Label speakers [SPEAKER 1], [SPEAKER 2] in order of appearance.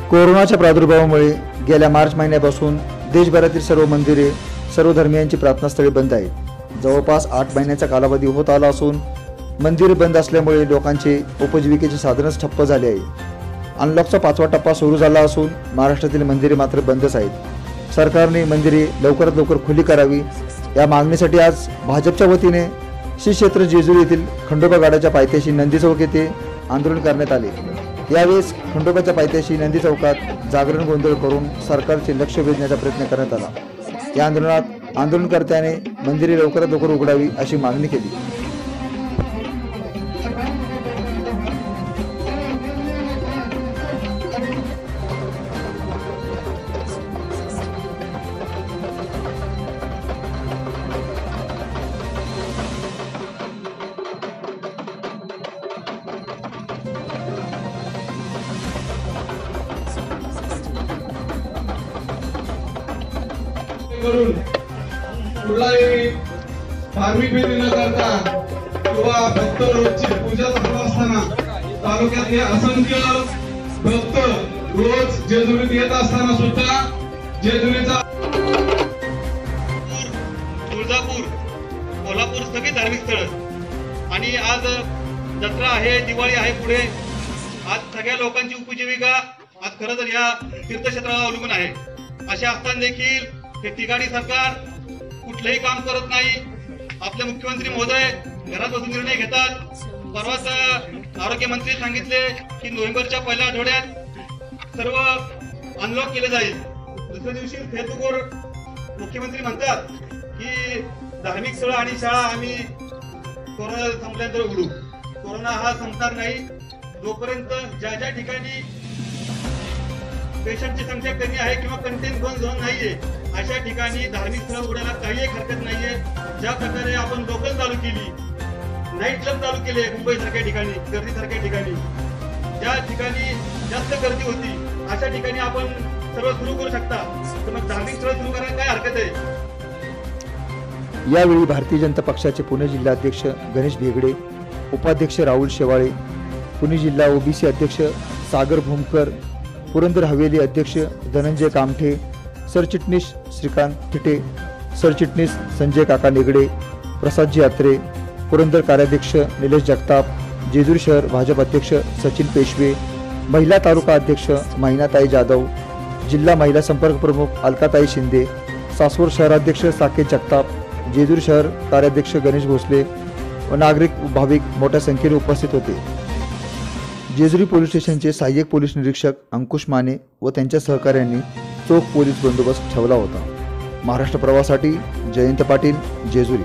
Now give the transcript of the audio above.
[SPEAKER 1] कोरोनाच्या प्रादुर्भावामुळे गेल्या मार्च महिन्यापासून देशभरातील सर्व मंदिरे, सर्व धर्मियांची प्रार्थनास्थळे बंद आहेत। जवळपास 8 महिन्याचा कालावधी होत आला असून मंदिरे बंद असल्यामुळे लोकांचे उपजीविकेचे साधनच ठप्प झाले आहे। अनलॉकचा 5वा टप्पा सुरू झाला असून महाराष्ट्रातील मंदिरे मात्र बंदच आहेत। सरकारने मंदिरे लवकरात लवकर खुली करावी या मागणीसाठी आज भाजपच्या वतीने श्री क्षेत्र जेजुरी येथील खंडोबा गडाच्या पायथ्याशी नंदी चौक येथे आंदोलन करण्यात आले। यावेळेस खंडोबाच्या पायथ्याशी नंदी चौकात जागरण गोंधळ करून सरकारचे लक्ष वेधण्याचा प्रयत्न करण्यात आला। या आंदोलनात आंदोलनकर्त्याने मंदिरे लवकरात लवकर उघडावी अशी मागणी केली।
[SPEAKER 2] करून कुठलाही धार्मिक विधी न करता किंवा भक्त रोजची पूजा चालू असताना तालुक्यातले असंख्य भक्त रोज जेजुरीत येत असताना सुद्धा जेजुरीचा
[SPEAKER 3] तुळजापूर, कोल्हापूर सगळी धार्मिक स्थळ आणि आज जत्रा आहे, दिवाळी आहे, पुढे आज सगळ्या लोकांची उपजीविका आज खरं तर या तीर्थक्षेत्रावर अवलंबून आहे। अशा असताना देखील हे ठिकाणी सरकार कुठलंही काम करत नाही। आपले मुख्यमंत्री महोदय घरात बसून निर्णय घेतात। परवाच आरोग्य मंत्री सांगितले की नोव्हेंबरच्या पहिल्या आठवड्यात सर्व अनलॉक केले जाईल। दुसऱ्या दिवशी फेसबुकवर मुख्यमंत्री म्हणतात की धार्मिक स्थळ आणि शाळा आम्ही कोरोना संपल्यानंतर उघडू। कोरोना हा संपणार नाही जोपर्यंत ज्या ज्या ठिकाणी पेशंटची संख्या कमी आहे किंवा कंटेनमेंट झोन नाहीये अशा ठिकाणी धार्मिक स्थळ उघडायला काही हरकत नाहीये। ज्या प्रकारे आपण लोकल चालू केली, नाईट क्लब चालू केले मुंबई सारख्या ठिकाणी, गर्दी सारख्या ठिकाणी, ज्या ठिकाणी जास्त गर्दी होती अशा ठिकाणी आपण सर्व सुरू करू शकता। तर मग धार्मिक स्थळ सुरू करायला काय हरकत आहे?
[SPEAKER 1] यावेळी भारतीय जनता पक्षाचे पुणे जिल्हाध्यक्ष गणेश भेगडे, उपाध्यक्ष राहुल शेवाळे, पुणे जिल्हा ओबीसी अध्यक्ष सागर भूमकर, पुरंदर हवेली अध्यक्ष धनंजय कामठे, सरचिटणीस श्रीकांत थिटे, सरचिटणीस संजय काका नेगडे, प्रसादजी यात्रे, पुरंदर कार्याध्यक्ष निलेश जगताप, जेजुरी शहर भाजप अध्यक्ष सचिन पेशवे, महिला तालुका अध्यक्ष महिनाताई जाधव, जिल्हा महिला संपर्क प्रमुख अलकाताई शिंदे, सासवड शहराध्यक्ष साकेत जगताप, जेजुरी शहर कार्याध्यक्ष गणेश भोसले व नागरिक भाविक मोठ्या संख्येने उपस्थित होते। जेजुरी पोलीस स्टेशनचे सहाय्यक पोलीस निरीक्षक अंकुश माने व त्यांच्या सहकाऱ्यांनी चोख पोलीस बंदोबस्त ठेवला होता। महाराष्ट्र प्रवासाठी जयंत पाटील, जेजुरी।